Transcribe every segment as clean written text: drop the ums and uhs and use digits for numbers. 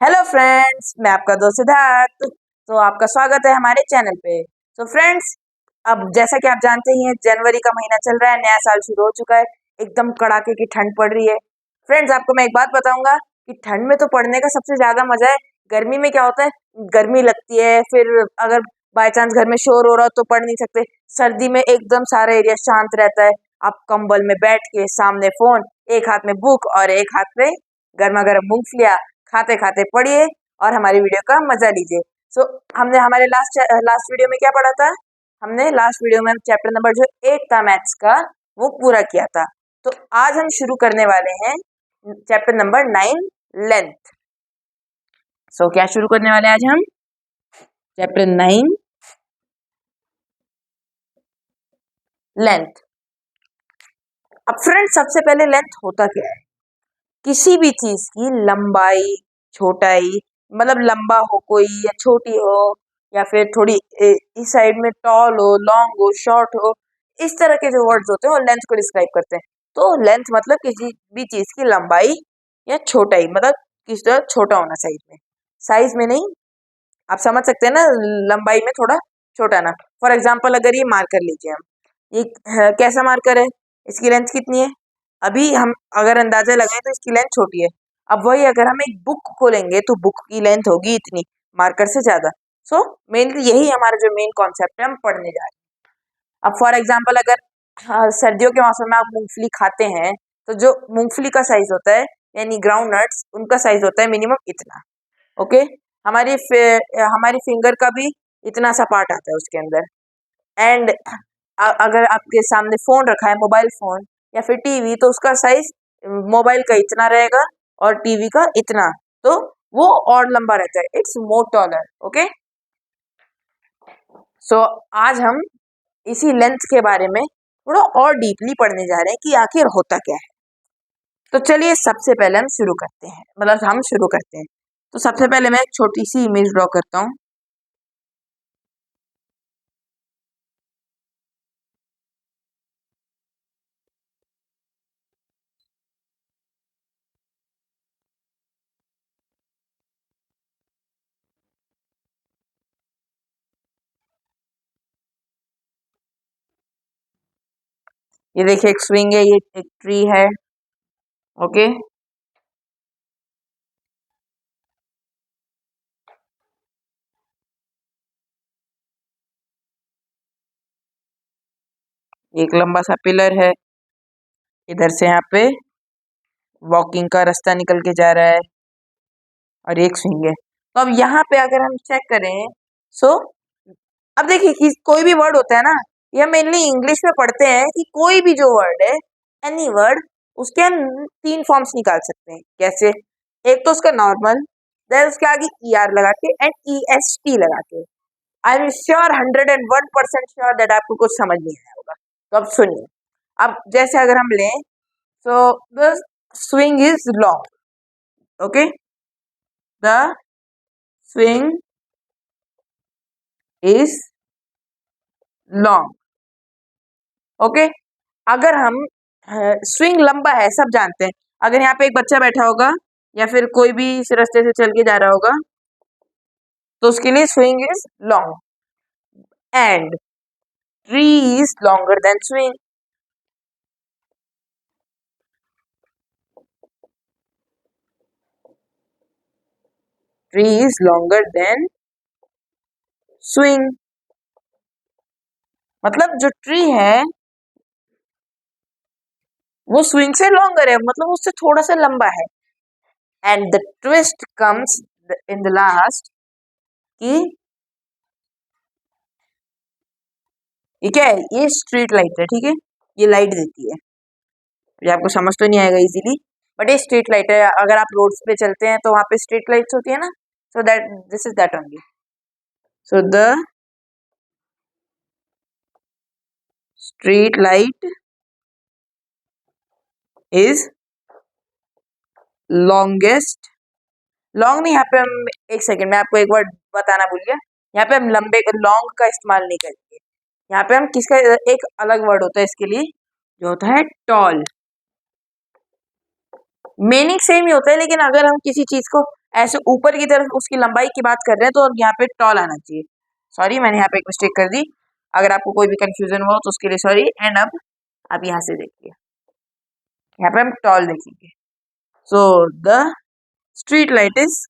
Hello friends, मैं आपका दोस्त सिद्धार्थ। तो आपका स्वागत है हमारे चैनल पे। तो फ्रेंड्स, अब जैसा कि आप जानते ही हैं, जनवरी का महीना चल रहा है, नया साल शुरू हो चुका है। एकदम कड़ाके की ठंड पड़ रही है। फ्रेंड्स, आपको मैं एक बात बताऊंगा कि ठंड में तो पढ़ने का सबसे ज्यादा मजा है। गर्मी में क्या होता है, गर्मी लगती है, फिर अगर बाय चांस घर में शोर हो रहा हो तो पढ़ नहीं सकते। सर्दी में एकदम सारा एरिया शांत रहता है। आप कंबल में बैठ के, सामने फोन, एक हाथ में बुक और एक हाथ में गर्मा गर्म मूंगफलियां खाते खाते पढ़िए और हमारी वीडियो का मजा लीजिए। सो हमने हमारे लास्ट वीडियो में क्या पढ़ा था? हमने लास्ट वीडियो में चैप्टर नंबर जो 8 था मैथ्स का, वो पूरा किया था। तो आज हम शुरू करने वाले हैं चैप्टर नंबर 9, लेंथ। सो क्या शुरू करने वाले हैं आज हम? Chapter 9, length. अब फ्रेंड, सबसे पहले लेंथ होता क्या है? किसी भी चीज की लंबाई, छोटाई, मतलब लंबा हो कोई या छोटी हो, या फिर थोड़ी इस साइड में टॉल हो, लॉन्ग हो, शॉर्ट हो, इस तरह के जो वर्ड्स होते हैं वो लेंथ को डिस्क्राइब करते हैं। तो लेंथ मतलब किसी भी चीज की लंबाई या छोटाई, मतलब किस तरह छोटा होना साइज में नहीं। आप समझ सकते हैं ना, लंबाई में थोड़ा छोटा ना। फॉर एग्जाम्पल, अगर ये मार्कर लीजिए हम, ये कैसा मार्कर है, इसकी लेंथ कितनी है? अभी हम अगर अंदाजा लगाएं तो इसकी लेंथ छोटी है। अब वही अगर हम एक बुक खोलेंगे तो बुक की लेंथ होगी इतनी, मार्कर से ज्यादा। सो मेनली यही हमारा जो मेन कॉन्सेप्ट है, हम पढ़ने जा रहे हैं। अब फॉर एग्जाम्पल, अगर सर्दियों के मौसम में आप मूंगफली खाते हैं, तो जो मूंगफली का साइज होता है, यानी ग्राउंड नट्स, उनका साइज होता है मिनिमम इतना। ओके, हमारी फिंगर का भी इतना सा पार्ट आता है उसके अंदर। एंड अगर आपके सामने फोन रखा है, मोबाइल फोन या फिर टीवी, तो उसका साइज मोबाइल का इतना रहेगा और टीवी का इतना। तो वो और लंबा रहता है, इट्स मोर टॉलर। ओके, सो आज हम इसी लेंथ के बारे में थोड़ा और डीपली पढ़ने जा रहे हैं कि आखिर होता क्या है। तो चलिए, सबसे पहले हम शुरू करते हैं, मतलब हम शुरू करते हैं। तो सबसे पहले मैं एक छोटी सी इमेज ड्रॉ करता हूँ। ये देखिए, एक स्विंग है, ये एक ट्री है। ओके, एक लंबा सा पिलर है, इधर से यहाँ पे वॉकिंग का रास्ता निकल के जा रहा है, और एक स्विंग है। तो अब यहाँ पे अगर हम चेक करें, सो अब देखिए कि कोई भी वर्ड होता है ना, ये मेनली इंग्लिश में पढ़ते हैं कि कोई भी जो वर्ड है, एनी वर्ड, उसके हम 3 फॉर्म्स निकाल सकते हैं। कैसे? एक तो उसका नॉर्मल, देन उसके आगे ER लगा के एंड EST लगा के। I am sure, 101% sure that आपको कुछ समझ नहीं आया होगा। तो अब सुनिए। अब जैसे अगर हम लें, so the swing is long. Okay, the swing is long. Okay, अगर हम स्विंग लंबा है, सब जानते हैं। अगर यहाँ पे एक बच्चा बैठा होगा या फिर कोई भी इस रास्ते से चल के जा रहा होगा, तो उसके लिए swing is long. And tree is longer then swing. Tree is longer then swing, मतलब जो ट्री है वो स्विंग से लॉन्गर है, मतलब उससे थोड़ा सा लंबा है। And the twist comes in the last कि ये क्या है, ये स्ट्रीट लाइट है, ठीक है, ये लाइट देती है। ये आपको समझ तो नहीं आएगा इजीली, बट ये स्ट्रीट लाइट है। अगर आप रोड्स पे चलते हैं तो वहां पे स्ट्रीट लाइट्स होती है ना, so that this is that only. So the street light is longest. Long नहीं, यहाँ पे हम, एक सेकेंड, मैं आपको एक वर्ड बताना भूल गया। यहाँ पे हम लंबे लॉन्ग का इस्तेमाल नहीं करेंगे। यहाँ पे हम किसका, एक अलग वर्ड होता है इसके लिए, जो होता है टॉल। मीनिंग सेम ही होता है, लेकिन अगर हम किसी चीज को ऐसे ऊपर की तरफ उसकी लंबाई की बात कर रहे हैं तो यहाँ पे टॉल आना चाहिए। सॉरी, मैंने यहाँ पे एक मिस्टेक कर दी। अगर आपको कोई भी कंफ्यूजन हुआ तो उसके लिए सॉरी। एंड अब आप यहाँ से देखिए, यहाँ पे हम टॉल देखेंगे। So the street light is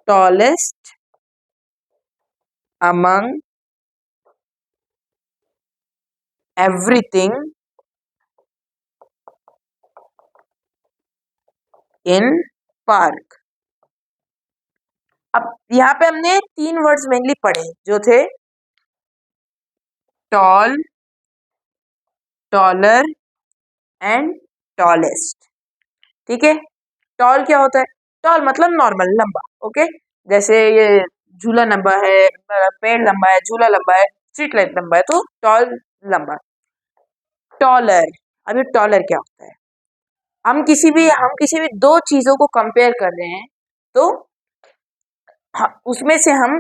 tallest among everything in park। अब यहाँ पे हमने 3 वर्ड्स मेनली पढ़े जो थे टॉल, टॉलर एंड टॉलेस्ट। ठीक है, टॉल क्या होता है? टॉल मतलब नॉर्मल, लंबा। ओके, जैसे ये झूला लंबा है, पेड़ लंबा है, झूला लंबा है, स्ट्रीट लाइट लंबा है, तो टॉल लंबा। टॉलर, अब ये टॉलर क्या होता है? हम किसी भी दो चीजों को कंपेयर कर रहे हैं तो हाँ, उसमें से हम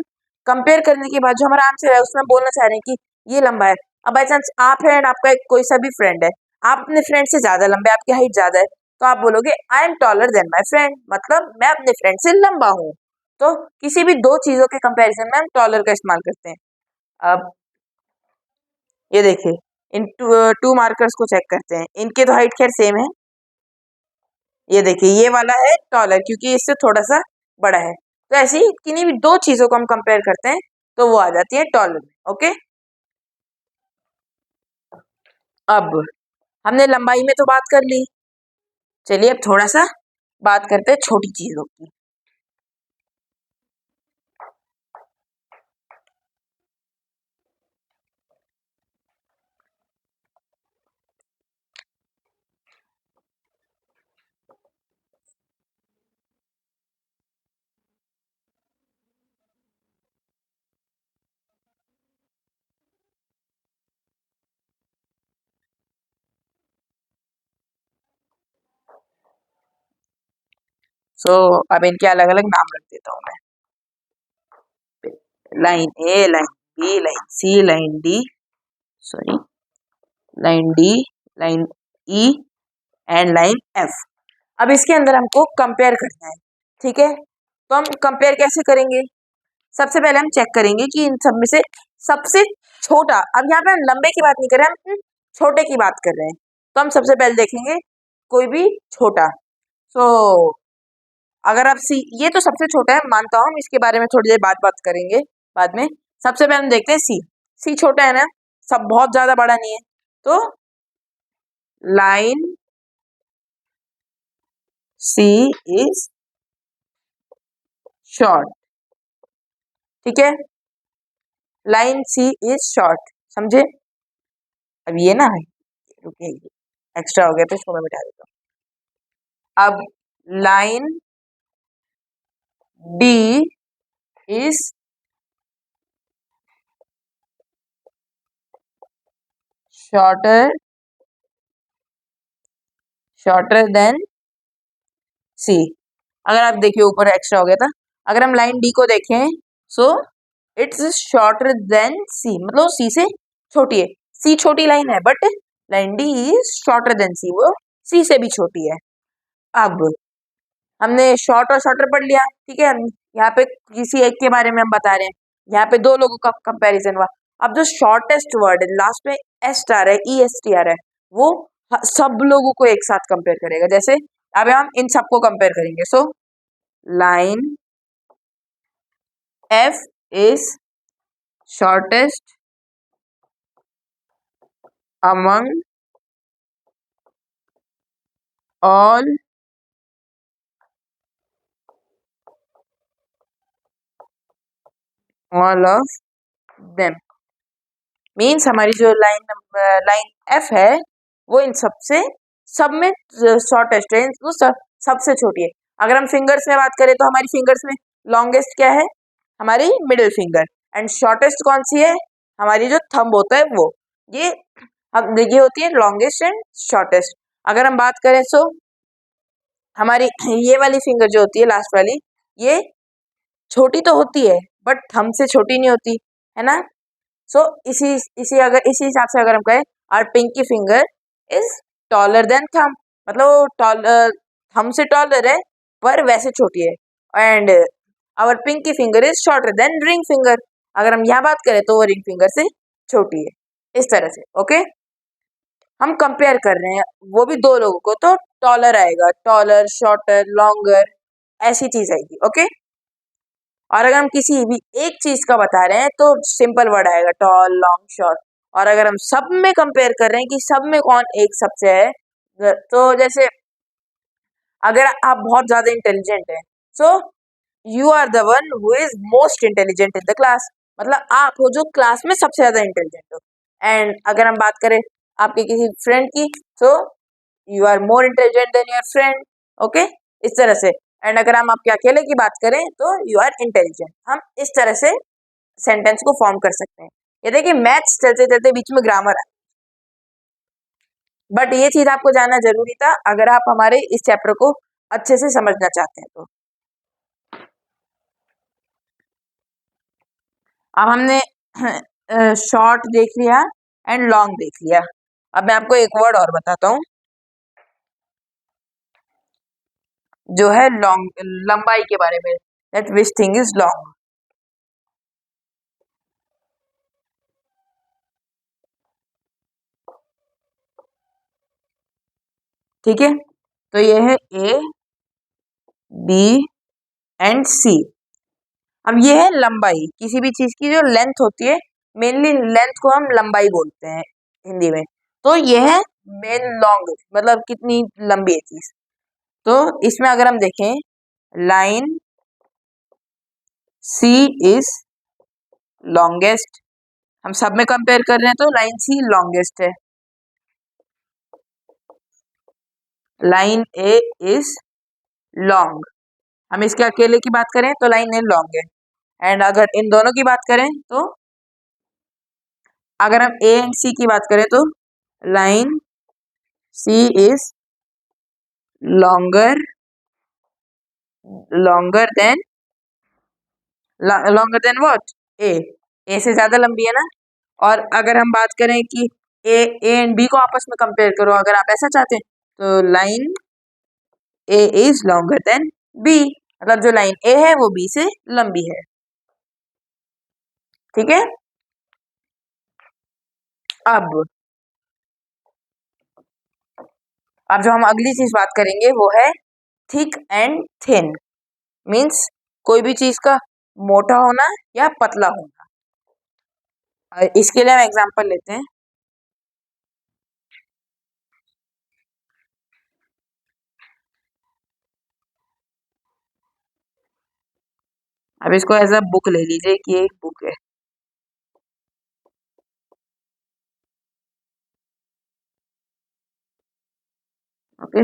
कंपेयर करने के बाद जो हमारा आंसर है उसमें हम बोलना चाह रहे हैं कि ये लंबा है। अब बाई चांस आप है एंड आपका कोई सा भी फ्रेंड है, आप अपने फ्रेंड से ज्यादा लंबे, आपकी हाइट ज्यादा है, तो आप बोलोगे I am taller than my friend, मतलब मैं अपने फ्रेंड से लंबा हूँ। तो किसी भी दो चीजों के कंपैरिजन में हम टॉलर का इस्तेमाल करते हैं। अब ये देखिए, इन टू मार्कर्स को चेक करते हैं, इनके तो हाइट खैर सेम है। ये देखिए, ये वाला है टॉलर क्योंकि इससे थोड़ा सा बड़ा है। तो ऐसे ही किन्हीं भी दो चीजों को हम कंपेयर करते हैं तो वो आ जाती है टॉलर में। ओके, अब हमने लंबाई में तो बात कर ली, चलिए अब थोड़ा सा बात करते हैं छोटी चीजों की। अब इनके अलग अलग नाम रख देता हूँ मैं। Line A, line B, line C, line D, sorry, line D, line E and line F. अब इसके अंदर हमको कंपेयर करना है। ठीक है, तो हम कंपेयर कैसे करेंगे? सबसे पहले हम चेक करेंगे कि इन सब में से सबसे छोटा, अब यहाँ पे हम लंबे की बात नहीं कर रहे, हम छोटे की बात कर रहे हैं। तो हम सबसे पहले देखेंगे कोई भी छोटा। सो अगर आप सी, ये तो सबसे छोटा है मानता हूँ, हम इसके बारे में थोड़ी देर बाद बात करेंगे बाद में। सबसे पहले हम देखते हैं सी। सी छोटा है ना, सब बहुत ज्यादा बड़ा नहीं है, तो लाइन सी इज शॉर्ट। ठीक है, लाइन सी इज शॉर्ट, समझे? अब ये ना, रुकिए, एक्स्ट्रा हो गया तो इसको मैं मिटा देता हूँ। अब line D is shorter than C. अगर आप देखिए ऊपर एक्स्ट्रा हो गया था, अगर हम लाइन डी को देखें so it's shorter than C, मतलब सी से छोटी है। सी छोटी लाइन है but line D is shorter than C, वो सी से भी छोटी है। अब हमने शॉर्ट और शॉर्टर पढ़ लिया। ठीक है, यहाँ पे किसी एक के बारे में हम बता रहे हैं, यहाँ पे दो लोगों का कंपैरिजन हुआ। अब जो शॉर्टेस्ट वर्ड है लास्ट में एस आ रहा है, ई एस टी आ रहा है, वो सब लोगों को एक साथ कंपेयर करेगा। जैसे अब हम इन सबको कंपेयर करेंगे। So line F is shortest among all of them. Means हमारी जो लाइन एफ है वो इन सब में शॉर्टेस्ट है, वो सबसे छोटी है। अगर हम फिंगर्स में बात करें तो हमारी फिंगर्स में लॉन्गेस्ट क्या है? हमारी मिडिल फिंगर। एंड शॉर्टेस्ट कौन सी है? हमारी जो थंब होता है वो। ये हम ये होती है लॉन्गेस्ट एंड शॉर्टेस्ट। अगर हम बात करें सो हमारी ये वाली फिंगर जो होती है लास्ट वाली, ये छोटी तो होती है बट थंब से छोटी नहीं होती है ना। सो इसी हिसाब से अगर हम कहें our pinky finger is taller than thumb, मतलब वो थंब से टॉलर है पर वैसे छोटी है। And our pinky finger is shorter than ring finger. अगर हम यहाँ बात करें तो वो रिंग फिंगर से छोटी है। इस तरह से ओके, हम कंपेयर कर रहे हैं वो भी दो लोगों को, तो टॉलर आएगा, टॉलर, शॉर्टर, लॉन्गर, ऐसी चीज आएगी ओके। और अगर हम किसी भी एक चीज का बता रहे हैं तो सिंपल वर्ड आएगा, टॉल, लॉन्ग, शॉर्ट। और अगर हम सब में कंपेयर कर रहे हैं कि सब में कौन एक सबसे है, तो जैसे अगर आप बहुत ज्यादा इंटेलिजेंट हैं, so you are the one who is most intelligent in the class, मतलब आप हो जो क्लास में सबसे ज्यादा इंटेलिजेंट हो। एंड अगर हम बात करें आपके किसी फ्रेंड की, तो you are more intelligent than your friend okay, इस तरह से। एंड अगर हम आपके अकेले की बात करें तो यू आर इंटेलिजेंट। हम इस तरह से सेंटेंस को फॉर्म कर सकते हैं। ये देखिए मैथ्स चलते चलते बीच में ग्रामर है, बट ये चीज आपको जानना जरूरी था अगर आप हमारे इस चैप्टर को अच्छे से समझना चाहते हैं तो। अब हमने शॉर्ट देख लिया एंड लॉन्ग देख लिया। अब मैं आपको एक वर्ड और बताता हूँ जो है लॉन्ग, लंबाई के बारे में, that which thing is long. ठीक है, तो ये है ए, बी एंड सी। अब ये है लंबाई, किसी भी चीज की जो लेंथ होती है, मेनली लेंथ को हम लंबाई बोलते हैं हिंदी में। तो ये है मेन लॉन्ग, मतलब कितनी लंबी है चीज। तो इसमें अगर हम देखें, लाइन सी इज लॉन्गेस्ट, हम सब में कंपेयर कर रहे हैं तो लाइन सी लॉन्गेस्ट है। लाइन ए इज लॉन्ग, हम इसके अकेले की बात करें तो लाइन ए लॉन्ग है। एंड अगर इन दोनों की बात करें तो, अगर हम ए एंड सी की बात करें तो line C is longer, longer than, longer than what, A, A से ज्यादा लंबी है ना। और अगर हम बात करें कि ए एंड बी को आपस में कंपेयर करो, अगर आप ऐसा चाहते हैं तो line A is longer than B, मतलब जो लाइन ए है वो बी से लंबी है। ठीक है, अब अब जो हम अगली चीज बात करेंगे वो है थिक एंड थिन, मीन्स कोई भी चीज का मोटा होना या पतला होना। इसके लिए हम एग्जांपल लेते हैं। अब इसको एज अ बुक ले लीजिए कि एक बुक है ओके।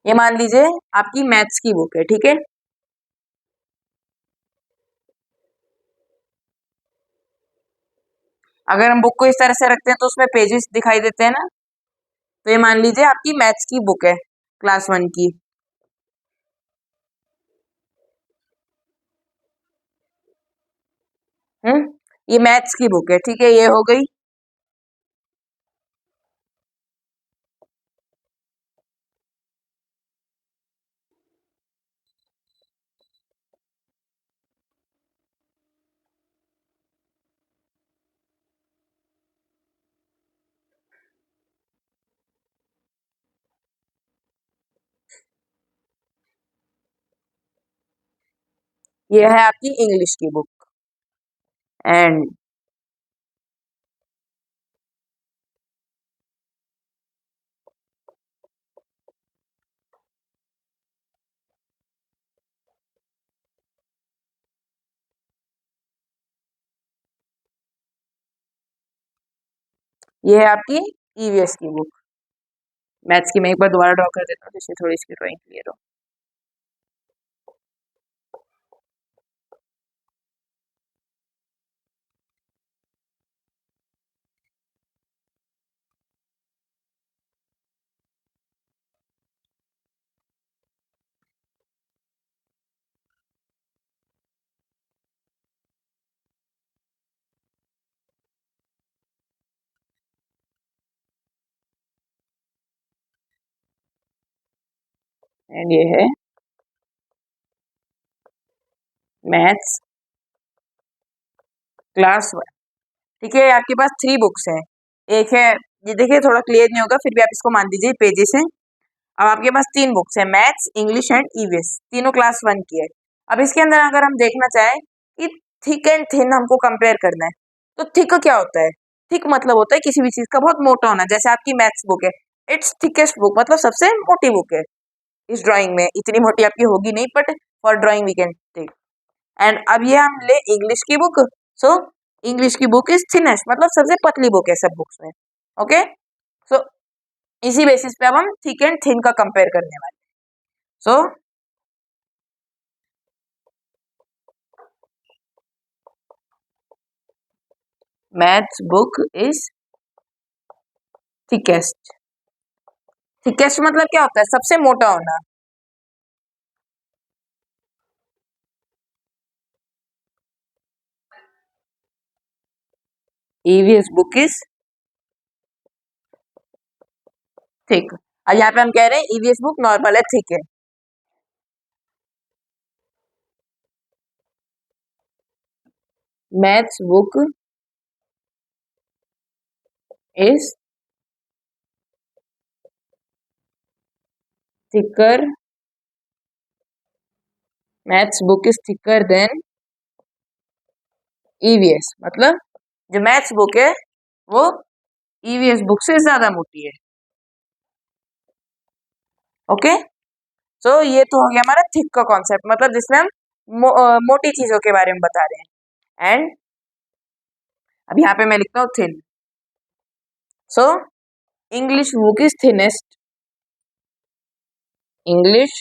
ये मान लीजिए आपकी मैथ्स की बुक है, ठीक है। अगर हम बुक को इस तरह से रखते हैं तो उसमें पेजेस दिखाई देते हैं ना। तो ये मान लीजिए आपकी मैथ्स की बुक है, क्लास 1 की। ये मैथ्स की बुक है, ठीक है, ये हो गई। ये है आपकी इंग्लिश की बुक। एंड ये है आपकी ईवीएस की बुक। मैथ्स की मैं एक बार दोबारा ड्रॉ कर देता हूँ जिससे थोड़ी इसकी ड्राइंग क्लियर हो। एंड ये है मैथ्स क्लास 1। ठीक है, आपके पास 3 बुक्स हैं। एक है, ये देखिए थोड़ा क्लियर नहीं होगा, फिर भी आप इसको मान दीजिए पेजेस हैं। अब आपके पास 3 बुक्स है, मैथ्स, इंग्लिश एंड ईवीएस, तीनों क्लास 1 की है। अब इसके अंदर अगर हम देखना चाहें कि थिक एंड थिन हमको कंपेयर करना है, तो थिक क्या होता है? थिक मतलब होता है किसी भी चीज का बहुत मोटा होना। जैसे आपकी मैथ्स बुक है, इट्स थिकेस्ट बुक, मतलब सबसे मोटी बुक है इस ड्राइंग में। इतनी मोटी आपकी होगी नहीं, but for drawing we can take. And अब ये हम ले इंग्लिश की बुक, सो इंग्लिश की बुक इज थिनेस्ट, मतलब सबसे पतली बुक है सब बुक्स में। ओके, सो इसी बेसिस पे अब हम थिक एंड थिन का कंपेयर करने वाले। सो maths book is thickest. Thickest मतलब क्या होता है? सबसे मोटा होना। EVS book is thick. अब यहाँ पे हम कह रहे हैं ईवीएस बुक नॉर्मल है, थिक है। Maths book is thicker. Maths book is thicker than EVS, मतलब जो मैथ्स बुक है वो ईवीएस बुक से ज्यादा मोटी है। ओके, सो ये तो हो गया हमारा थिक का कॉन्सेप्ट, मतलब जिसमें हम मोटी चीजों के बारे में बता रहे हैं। एंड अब यहाँ पे मैं लिखता हूँ thin. So English book is thinnest. English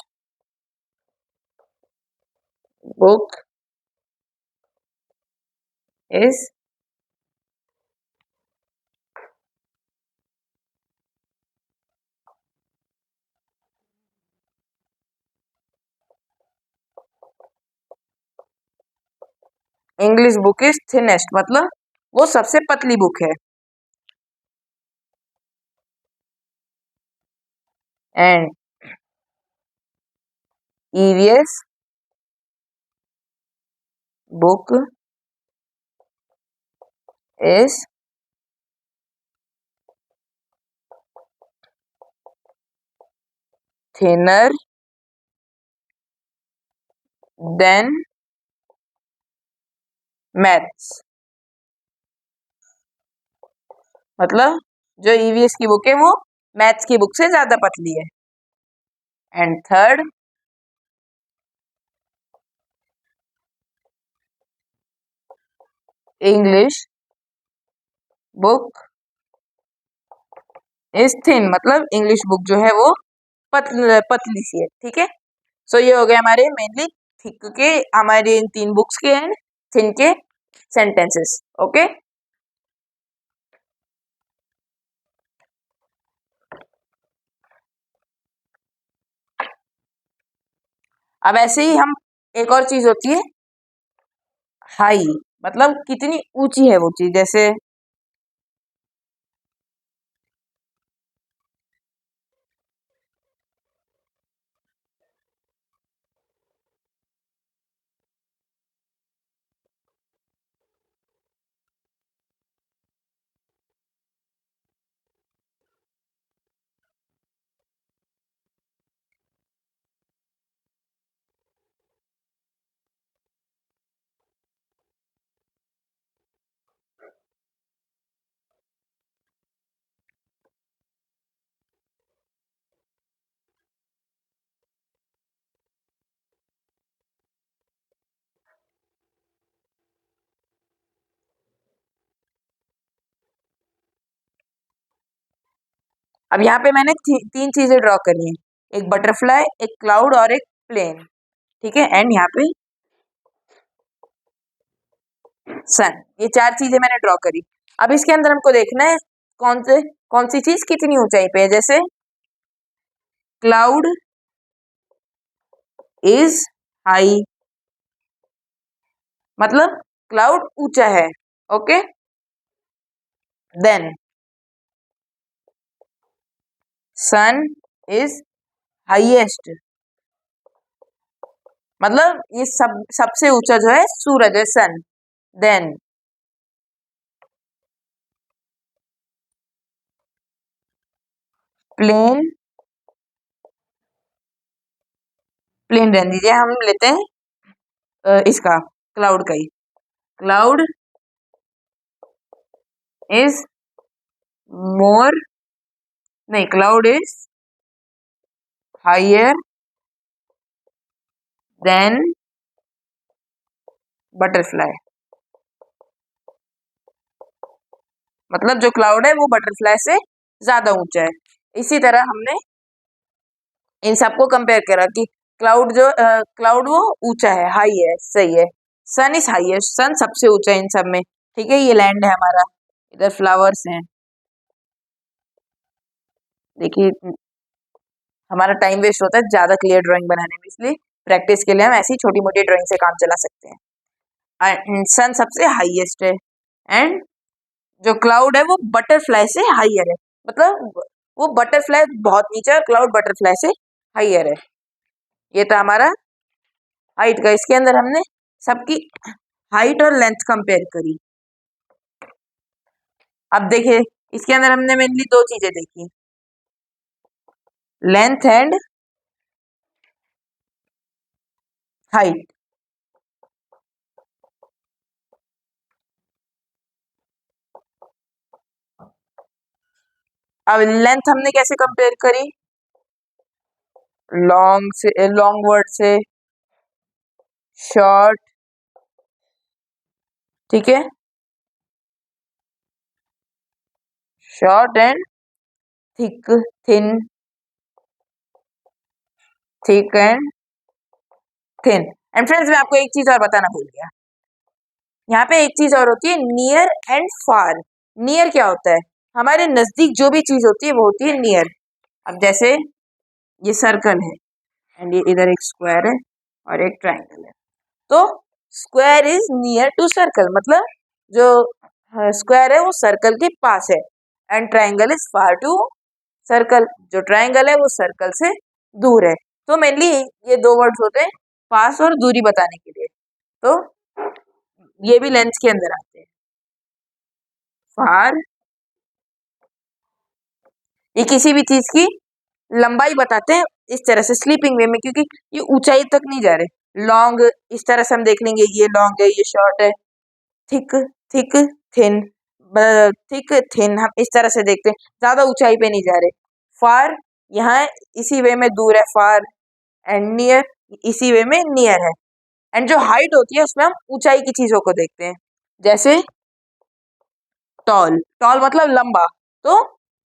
book is English book is thinnest, मतलब वो सबसे पतली बुक है। And EVS book is thinner than maths, मतलब जो ईवीएस की बुक है वो मैथ्स की बुक से ज्यादा पतली है। And third, English book is thin, मतलब इंग्लिश बुक जो है वो पतली सी है। ठीक है, सो ये हो गए हमारे मेनली थिक के, हमारे इन 3 बुक्स के एंड थिन के सेंटेंसेस। ओके, अब ऐसे ही हम, एक और चीज होती है हाई, मतलब कितनी ऊंची है वो चीज। जैसे अब यहाँ पे मैंने तीन चीजें ड्रॉ करी हैं, एक बटरफ्लाई, एक क्लाउड और एक प्लेन, ठीक है। एंड यहाँ पे सन, ये चार चीजें मैंने ड्रॉ करी। अब इसके अंदर हमको देखना है कौन सी चीज कितनी ऊंचाई पे है। जैसे क्लाउड इज हाई, मतलब क्लाउड ऊंचा है, okay. Then sun is highest, मतलब ये सबसे ऊंचा जो है सूरज है, सन। देन प्लेन, प्लेन रहने दीजिए, हम लेते हैं इसका क्लाउड का ही। क्लाउड इज मोर, नहीं, cloud is higher than butterfly, मतलब जो क्लाउड है वो बटरफ्लाई से ज्यादा ऊंचा है। इसी तरह हमने इन सबको कंपेयर करा कि क्लाउड वो ऊंचा है, हाई है, सही है। सन इज हाईएस्ट, सन सबसे ऊंचा है इन सब में, ठीक है। ये लैंड है हमारा, इधर फ्लावर्स हैं। देखिए हमारा टाइम वेस्ट होता है ज्यादा क्लियर ड्राइंग बनाने में, इसलिए प्रैक्टिस के लिए हम ऐसी छोटी मोटी ड्राइंग से काम चला सकते हैं। सन सबसे हाईएस्ट है एंड जो क्लाउड है वो बटरफ्लाई से हाईयर है, मतलब वो बटरफ्लाई बहुत नीचे है, क्लाउड बटरफ्लाई से हाईयर है। ये था हमारा हाइट का। इसके अंदर हमने सबकी हाइट और लेंथ कंपेयर करी। अब देखिए इसके अंदर हमने मेनली दो चीजें देखी, लेंथ एंड हाइट। अब लेंथ हमने कैसे कंपेयर करी, लॉन्ग वर्ड से शॉर्ट, ठीक है, short and thick, thin, thick and thin. And friends मैं आपको एक चीज और बताना भूल गया, यहाँ पे एक चीज और होती है, नियर एंड फार। नियर क्या होता है, हमारे नजदीक जो भी चीज होती है वो होती है नियर। अब जैसे ये सर्कल है एंड ये इधर एक स्क्वायर है और एक ट्राइंगल है, तो square is near to circle, मतलब जो स्क्वायर है वो सर्कल के पास है, and triangle is far to circle, जो ट्राइंगल है वो सर्कल से दूर है। तो मेनली ये दो वर्ड्स होते हैं पास और दूरी बताने के लिए, तो ये भी लेंथ के अंदर आते हैं। फार ये किसी भी चीज की लंबाई बताते हैं इस तरह से स्लीपिंग वे में, क्योंकि ये ऊंचाई तक नहीं जा रहे। लॉन्ग इस तरह से हम देख लेंगे, ये लॉन्ग है, ये शॉर्ट है। Thick, thick, thin, thick, thin, हम इस तरह से देखते हैं, ज्यादा ऊंचाई पे नहीं जा रहे। फार यहाँ इसी वे में दूर है, फार। एंड नियर इसी वे में नियर है। एंड जो हाइट होती है उसमें हम ऊंचाई की चीजों को देखते हैं, जैसे टॉल, टॉल मतलब लंबा, तो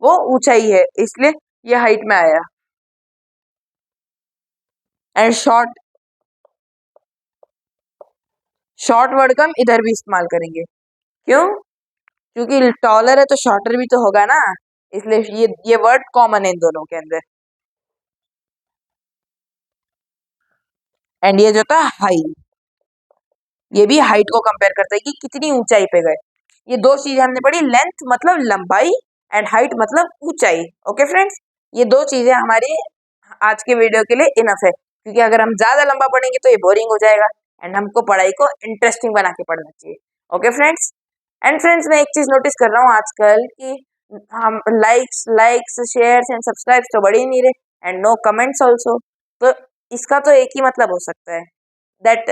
वो ऊंचाई है, इसलिए ये हाइट में आया। एंड शॉर्ट, शॉर्ट वर्ड का हम इधर भी इस्तेमाल करेंगे, क्यों, क्योंकि टॉलर है तो शॉर्टर भी तो होगा ना, इसलिए ये वर्ड कॉमन है इन दोनों के अंदर। एंड ये जो था हाई, ये भी हाइट को कंपेयर करता है कि कितनी ऊंचाई पे गए। ये दो चीजें हमने पढ़ी, लेंथ मतलब लंबाई एंड हाइट मतलब ऊंचाई। ओके फ्रेंड्स, ये दो चीजें हमारी आज के वीडियो के लिए इनफ है, क्योंकि अगर हम ज्यादा लंबा पढ़ेंगे तो ये बोरिंग हो जाएगा एंड हमको पढ़ाई को इंटरेस्टिंग बना के पढ़ना चाहिए। ओके फ्रेंड्स, एंड फ्रेंड्स मैं एक चीज नोटिस कर रहा हूँ आजकल कि हम likes likes shares and subscribes तो बढ़ ही नहीं रहे एंड नो कमेंट्स ऑल्सो। तो इसका तो एक ही मतलब हो सकता है, दैट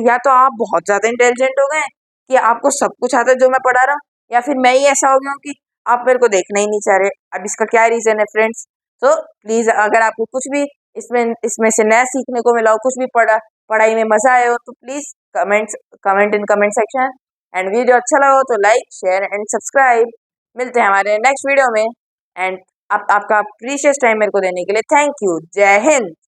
या तो आप बहुत ज्यादा इंटेलिजेंट हो गए हैं कि आपको सब कुछ आता है जो मैं पढ़ा रहा हूँ, या फिर मैं ही ऐसा हो गया हूँ कि आप मेरे को देखना ही नहीं चाह रहे। अब इसका क्या रीजन है फ्रेंड्स, तो प्लीज अगर आपको कुछ भी इसमें से नया सीखने को मिला हो, कुछ भी पढ़ाई में मजा आया हो, तो please comment in comment section. And video अच्छा लगा हो तो लाइक शेयर एंड सब्सक्राइब। मिलते हैं हमारे नेक्स्ट वीडियो में एंड आप आपका प्रीशियस टाइम मेरे को देने के लिए थैंक यू। जय हिंद।